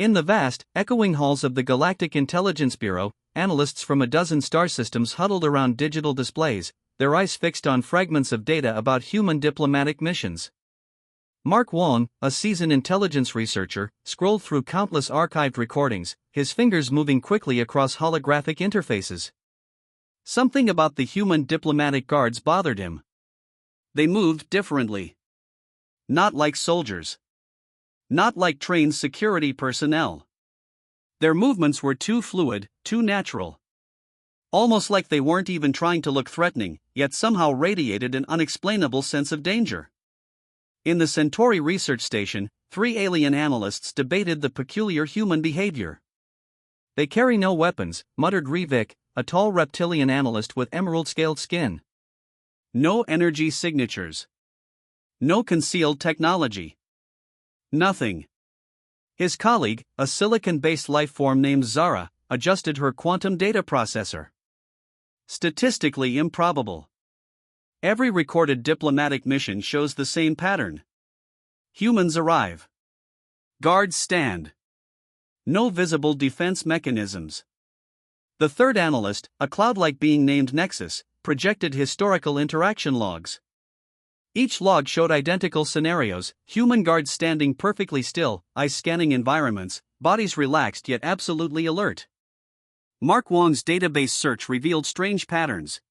In the vast, echoing halls of the Galactic Intelligence Bureau, analysts from a dozen star systems huddled around digital displays, their eyes fixed on fragments of data about human diplomatic missions. Mark Wong, a seasoned intelligence researcher, scrolled through countless archived recordings, his fingers moving quickly across holographic interfaces. Something about the human diplomatic guards bothered him. They moved differently. Not like soldiers. Not like trained security personnel. Their movements were too fluid, too natural. Almost like they weren't even trying to look threatening, yet somehow radiated an unexplainable sense of danger. In the Centauri research station, 3 alien analysts debated the peculiar human behavior. "They carry no weapons," muttered Rivik, a tall reptilian analyst with emerald-scaled skin. "No energy signatures. No concealed technology. Nothing." His colleague, a silicon-based lifeform named Zara, adjusted her quantum data processor. Statistically improbable. Every recorded diplomatic mission shows the same pattern. Humans arrive. Guards stand. No visible defense mechanisms. The third analyst, a cloud-like being named Nexus, projected historical interaction logs. Each log showed identical scenarios: human guards standing perfectly still, eyes scanning environments, bodies relaxed yet absolutely alert. Mark Wong's database search revealed strange patterns.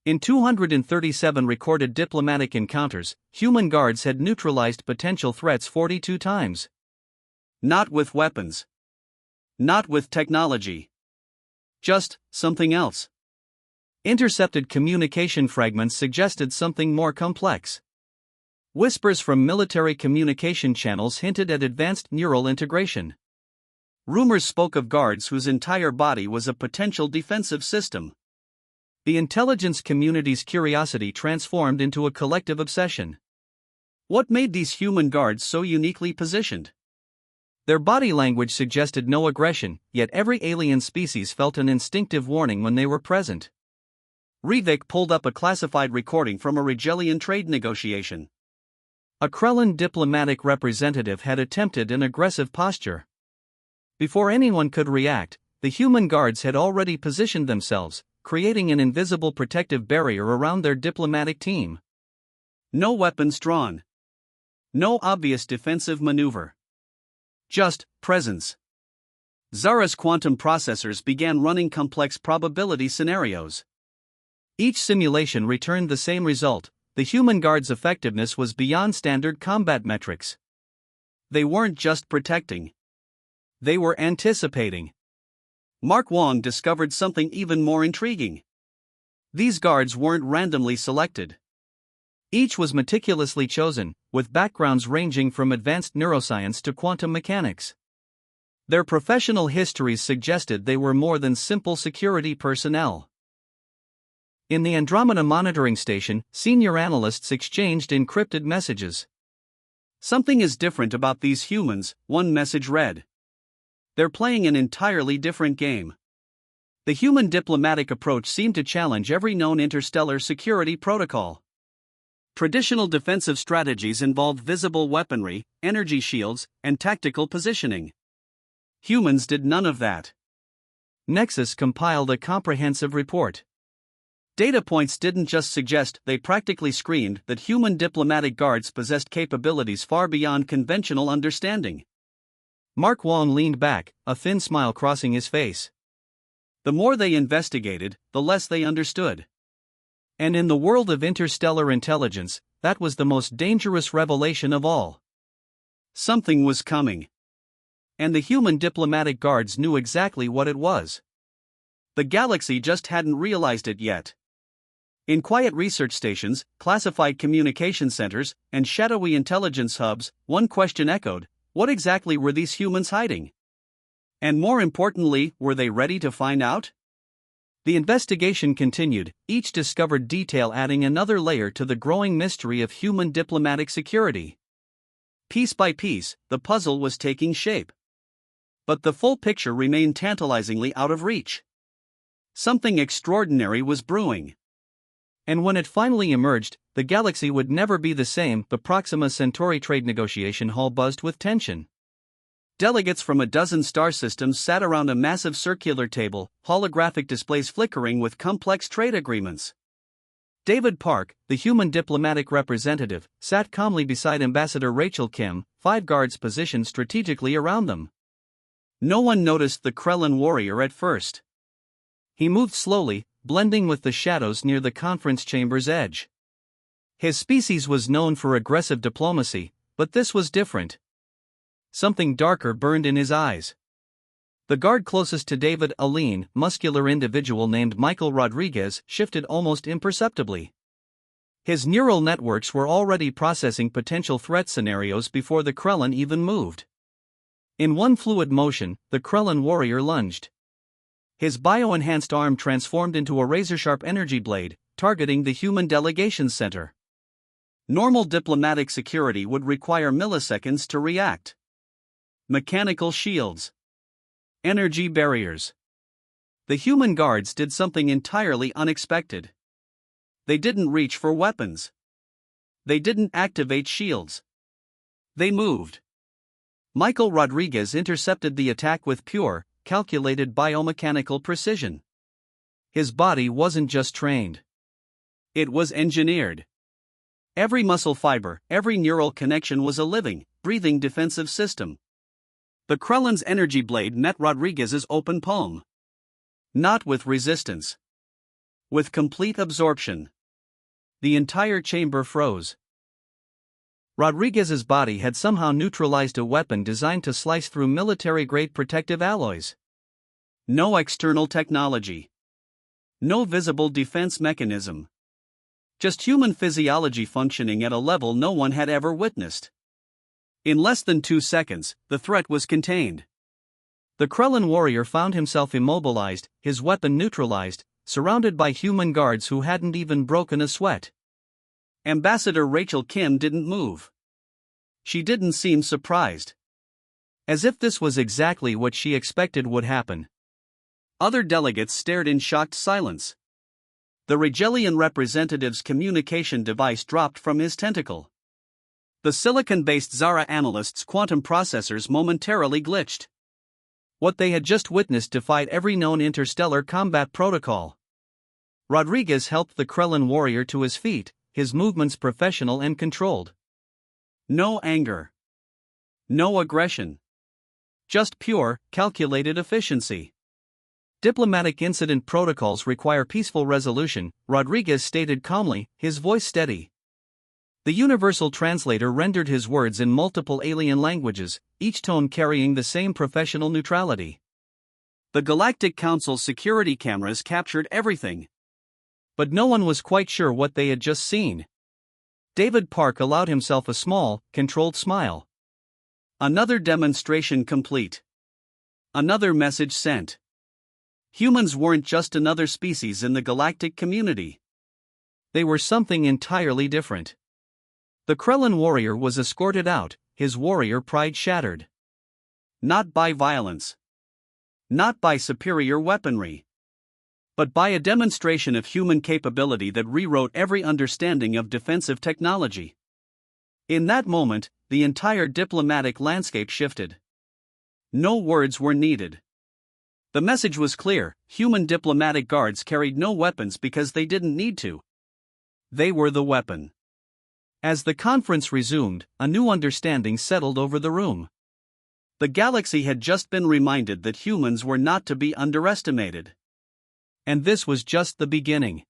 In 237 recorded diplomatic encounters, human guards had neutralized potential threats 42 times. Not with weapons. Not with technology. Just something else. Intercepted communication fragments suggested something more complex. Whispers from military communication channels hinted at advanced neural integration. Rumors spoke of guards whose entire body was a potential defensive system. The intelligence community's curiosity transformed into a collective obsession. What made these human guards so uniquely positioned? Their body language suggested no aggression, yet every alien species felt an instinctive warning when they were present. Rivik pulled up a classified recording from a Rigelian trade negotiation. A Krellan diplomatic representative had attempted an aggressive posture. Before anyone could react, the human guards had already positioned themselves, creating an invisible protective barrier around their diplomatic team. No weapons drawn. No obvious defensive maneuver. Just presence. Zara's quantum processors began running complex probability scenarios. Each simulation returned the same result: the human guard's effectiveness was beyond standard combat metrics. They weren't just protecting. They were anticipating. Mark Wong discovered something even more intriguing. These guards weren't randomly selected. Each was meticulously chosen, with backgrounds ranging from advanced neuroscience to quantum mechanics. Their professional histories suggested they were more than simple security personnel. In the Andromeda monitoring station, senior analysts exchanged encrypted messages. "Something is different about these humans," one message read. "They're playing an entirely different game." The human diplomatic approach seemed to challenge every known interstellar security protocol. Traditional defensive strategies involved visible weaponry, energy shields, and tactical positioning. Humans did none of that. Nexus compiled a comprehensive report. Data points didn't just suggest, they practically screamed that human diplomatic guards possessed capabilities far beyond conventional understanding. Mark Wong leaned back, a thin smile crossing his face. The more they investigated, the less they understood. And in the world of interstellar intelligence, that was the most dangerous revelation of all. Something was coming. And the human diplomatic guards knew exactly what it was. The galaxy just hadn't realized it yet. In quiet research stations, classified communication centers, and shadowy intelligence hubs, one question echoed: what exactly were these humans hiding? And more importantly, were they ready to find out? The investigation continued, each discovered detail adding another layer to the growing mystery of human diplomatic security. Piece by piece, the puzzle was taking shape. But the full picture remained tantalizingly out of reach. Something extraordinary was brewing. And when it finally emerged, the galaxy would never be the same. The Proxima Centauri trade negotiation hall buzzed with tension. Delegates from a dozen star systems sat around a massive circular table, holographic displays flickering with complex trade agreements. David Park, the human diplomatic representative, sat calmly beside Ambassador Rachel Kim, 5 guards positioned strategically around them. No one noticed the Krellin warrior at first. He moved slowly, blending with the shadows near the conference chamber's edge. His species was known for aggressive diplomacy, but this was different. Something darker burned in his eyes. The guard closest to David, a lean, muscular individual named Michael Rodriguez, shifted almost imperceptibly. His neural networks were already processing potential threat scenarios before the Krellin even moved. In one fluid motion, the Krellin warrior lunged. His bio-enhanced arm transformed into a razor-sharp energy blade, targeting the human delegation center. Normal diplomatic security would require milliseconds to react. Mechanical shields. Energy barriers. The human guards did something entirely unexpected. They didn't reach for weapons. They didn't activate shields. They moved. Michael Rodriguez intercepted the attack with pure, calculated biomechanical precision. His body wasn't just trained. It was engineered. Every muscle fiber, every neural connection was a living, breathing defensive system. The Krellin's energy blade met Rodriguez's open palm. Not with resistance. With complete absorption. The entire chamber froze. Rodriguez's body had somehow neutralized a weapon designed to slice through military-grade protective alloys. No external technology. No visible defense mechanism. Just human physiology functioning at a level no one had ever witnessed. In less than 2 seconds, the threat was contained. The Krellin warrior found himself immobilized, his weapon neutralized, surrounded by human guards who hadn't even broken a sweat. Ambassador Rachel Kim didn't move. She didn't seem surprised. As if this was exactly what she expected would happen. Other delegates stared in shocked silence. The Regelian representative's communication device dropped from his tentacle. The silicon-based Zara analyst's quantum processors momentarily glitched. What they had just witnessed defied every known interstellar combat protocol. Rodriguez helped the Krellin warrior to his feet, his movements professional and controlled. No anger. No aggression. Just pure, calculated efficiency. Diplomatic incident protocols require peaceful resolution, Rodriguez stated calmly, his voice steady. The universal translator rendered his words in multiple alien languages, each tone carrying the same professional neutrality. The Galactic Council's security cameras captured everything. But no one was quite sure what they had just seen. David Park allowed himself a small, controlled smile. Another demonstration complete. Another message sent. Humans weren't just another species in the galactic community. They were something entirely different. The Krellin warrior was escorted out, his warrior pride shattered. Not by violence. Not by superior weaponry. But by a demonstration of human capability that rewrote every understanding of defensive technology. In that moment, the entire diplomatic landscape shifted. No words were needed. The message was clear: human diplomatic guards carried no weapons because they didn't need to. They were the weapon. As the conference resumed, a new understanding settled over the room. The galaxy had just been reminded that humans were not to be underestimated. And this was just the beginning.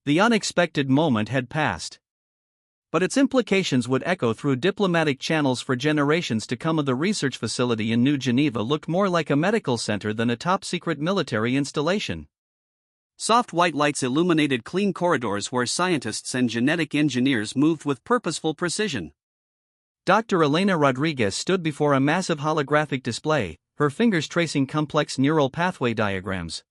The unexpected moment had passed. But its implications would echo through diplomatic channels for generations to come. The research facility in New Geneva looked more like a medical center than a top-secret military installation. Soft white lights illuminated clean corridors where scientists and genetic engineers moved with purposeful precision. Dr. Elena Rodriguez stood before a massive holographic display, her fingers tracing complex neural pathway diagrams.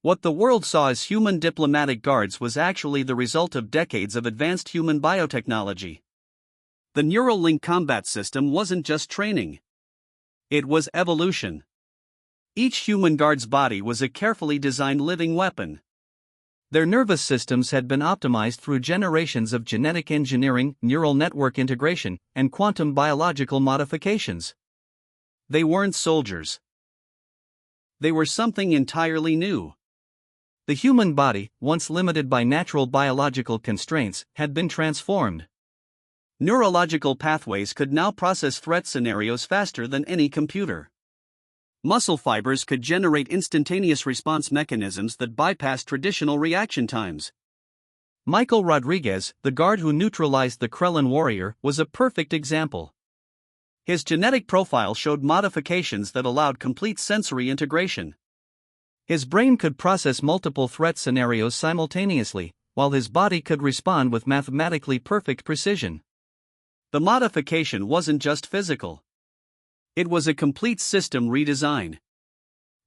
What the world saw as human diplomatic guards was actually the result of decades of advanced human biotechnology. The neural link combat system wasn't just training. It was evolution. Each human guard's body was a carefully designed living weapon. Their nervous systems had been optimized through generations of genetic engineering, neural network integration, and quantum biological modifications. They weren't soldiers. They were something entirely new. The human body, once limited by natural biological constraints, had been transformed. Neurological pathways could now process threat scenarios faster than any computer. Muscle fibers could generate instantaneous response mechanisms that bypassed traditional reaction times. Michael Rodriguez, the guard who neutralized the Krellin warrior, was a perfect example. His genetic profile showed modifications that allowed complete sensory integration. His brain could process multiple threat scenarios simultaneously, while his body could respond with mathematically perfect precision. The modification wasn't just physical. It was a complete system redesign.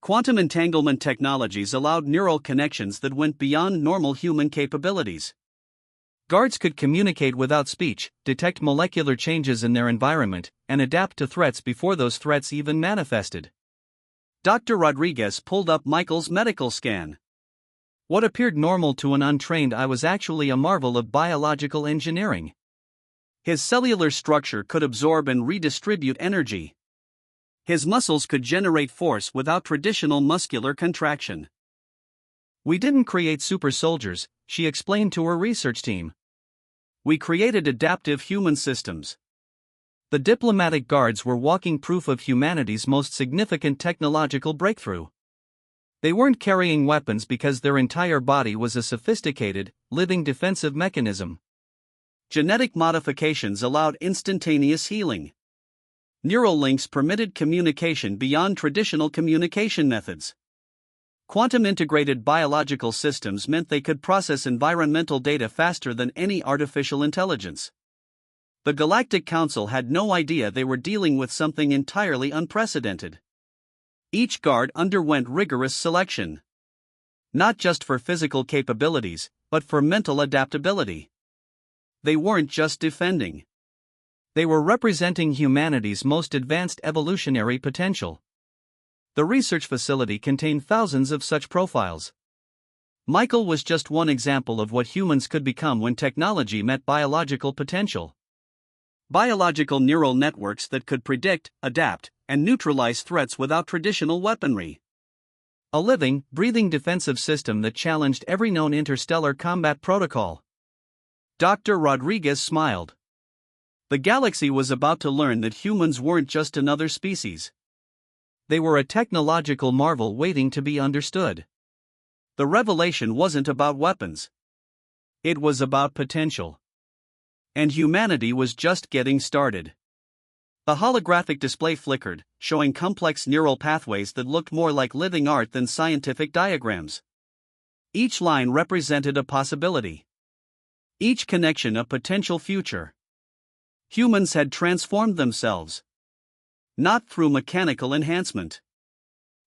Quantum entanglement technologies allowed neural connections that went beyond normal human capabilities. Guards could communicate without speech, detect molecular changes in their environment, and adapt to threats before those threats even manifested. Dr. Rodriguez pulled up Michael's medical scan. What appeared normal to an untrained eye was actually a marvel of biological engineering. His cellular structure could absorb and redistribute energy. His muscles could generate force without traditional muscular contraction. "We didn't create super soldiers," she explained to her research team. "We created adaptive human systems." The diplomatic guards were walking proof of humanity's most significant technological breakthrough. They weren't carrying weapons because their entire body was a sophisticated, living defensive mechanism. Genetic modifications allowed instantaneous healing. Neural links permitted communication beyond traditional communication methods. Quantum-integrated biological systems meant they could process environmental data faster than any artificial intelligence. The Galactic Council had no idea they were dealing with something entirely unprecedented. Each guard underwent rigorous selection. Not just for physical capabilities, but for mental adaptability. They weren't just defending. They were representing humanity's most advanced evolutionary potential. The research facility contained thousands of such profiles. Michael was just one example of what humans could become when technology met biological potential. Biological neural networks that could predict, adapt, and neutralize threats without traditional weaponry. A living, breathing defensive system that challenged every known interstellar combat protocol. Dr. Rodriguez smiled. The galaxy was about to learn that humans weren't just another species. They were a technological marvel waiting to be understood. The revelation wasn't about weapons. It was about potential. And humanity was just getting started. The holographic display flickered, showing complex neural pathways that looked more like living art than scientific diagrams. Each line represented a possibility. Each connection a potential future. Humans had transformed themselves. Not through mechanical enhancement,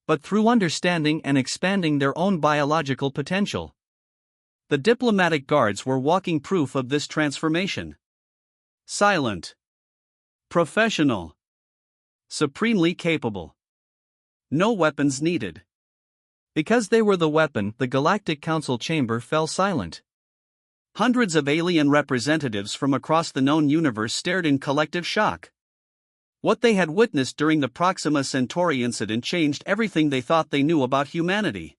but through understanding and expanding their own biological potential. The diplomatic guards were walking proof of this transformation. Silent. Professional. Supremely capable. No weapons needed. Because they were the weapon, the Galactic Council chamber fell silent. Hundreds of alien representatives from across the known universe stared in collective shock. What they had witnessed during the Proxima Centauri incident changed everything they thought they knew about humanity.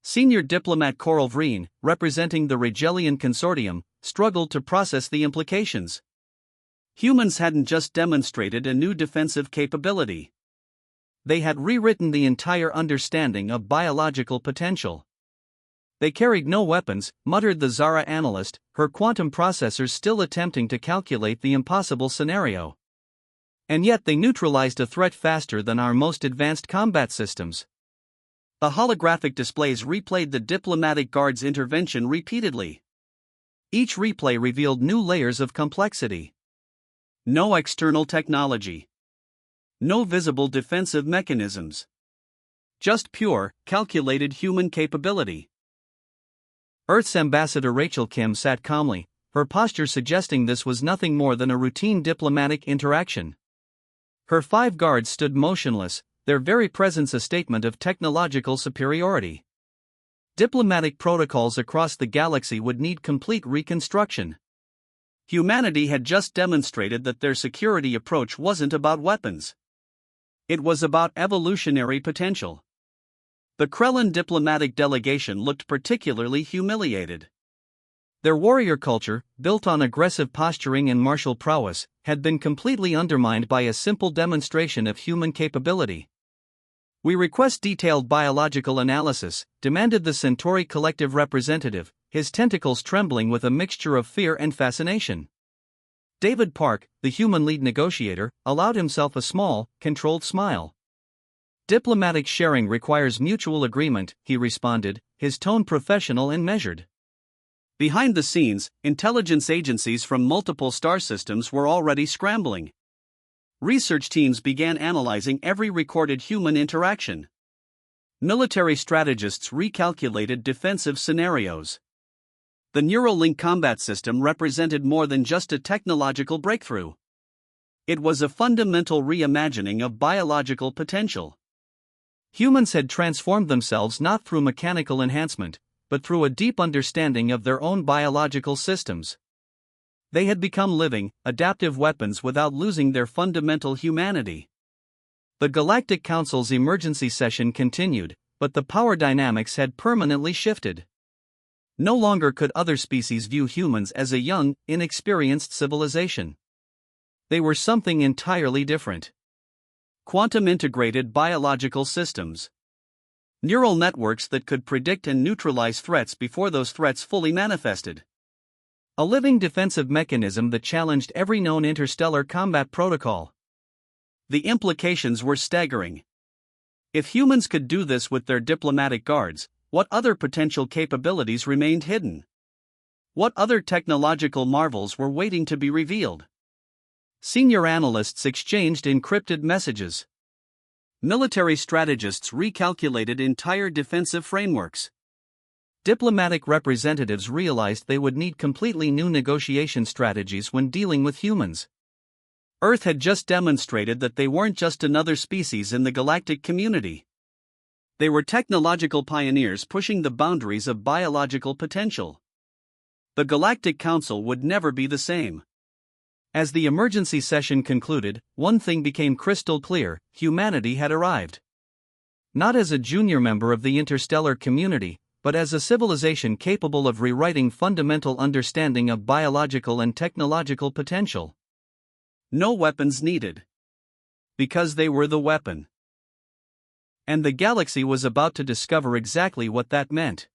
Senior diplomat Coral Vreen, representing the Regelian Consortium, struggled to process the implications. Humans hadn't just demonstrated a new defensive capability. They had rewritten the entire understanding of biological potential. "They carried no weapons," muttered the Zara analyst, her quantum processors still attempting to calculate the impossible scenario. "And yet they neutralized a threat faster than our most advanced combat systems." The holographic displays replayed the diplomatic guard's intervention repeatedly. Each replay revealed new layers of complexity. No external technology. No visible defensive mechanisms. Just pure, calculated human capability. Earth's ambassador Rachel Kim sat calmly, her posture suggesting this was nothing more than a routine diplomatic interaction. Her 5 guards stood motionless, their very presence a statement of technological superiority. Diplomatic protocols across the galaxy would need complete reconstruction. Humanity had just demonstrated that their security approach wasn't about weapons. It was about evolutionary potential. The Krellin diplomatic delegation looked particularly humiliated. Their warrior culture, built on aggressive posturing and martial prowess, had been completely undermined by a simple demonstration of human capability. "We request detailed biological analysis," demanded the Centauri collective representative, his tentacles trembling with a mixture of fear and fascination. David Park, the human lead negotiator, allowed himself a small, controlled smile. "Diplomatic sharing requires mutual agreement," he responded, his tone professional and measured. Behind the scenes, intelligence agencies from multiple star systems were already scrambling. Research teams began analyzing every recorded human interaction. Military strategists recalculated defensive scenarios. The Neuralink combat system represented more than just a technological breakthrough. It was a fundamental reimagining of biological potential. Humans had transformed themselves not through mechanical enhancement, but through a deep understanding of their own biological systems. They had become living, adaptive weapons without losing their fundamental humanity. The Galactic Council's emergency session continued, but the power dynamics had permanently shifted. No longer could other species view humans as a young, inexperienced civilization. They were something entirely different. Quantum-integrated biological systems. Neural networks that could predict and neutralize threats before those threats fully manifested. A living defensive mechanism that challenged every known interstellar combat protocol. The implications were staggering. If humans could do this with their diplomatic guards, what other potential capabilities remained hidden? What other technological marvels were waiting to be revealed? Senior analysts exchanged encrypted messages. Military strategists recalculated entire defensive frameworks. Diplomatic representatives realized they would need completely new negotiation strategies when dealing with humans. Earth had just demonstrated that they weren't just another species in the galactic community. They were technological pioneers pushing the boundaries of biological potential. The Galactic Council would never be the same. As the emergency session concluded, one thing became crystal clear: humanity had arrived. Not as a junior member of the interstellar community, but as a civilization capable of rewriting fundamental understanding of biological and technological potential. No weapons needed. Because they were the weapon. And the galaxy was about to discover exactly what that meant.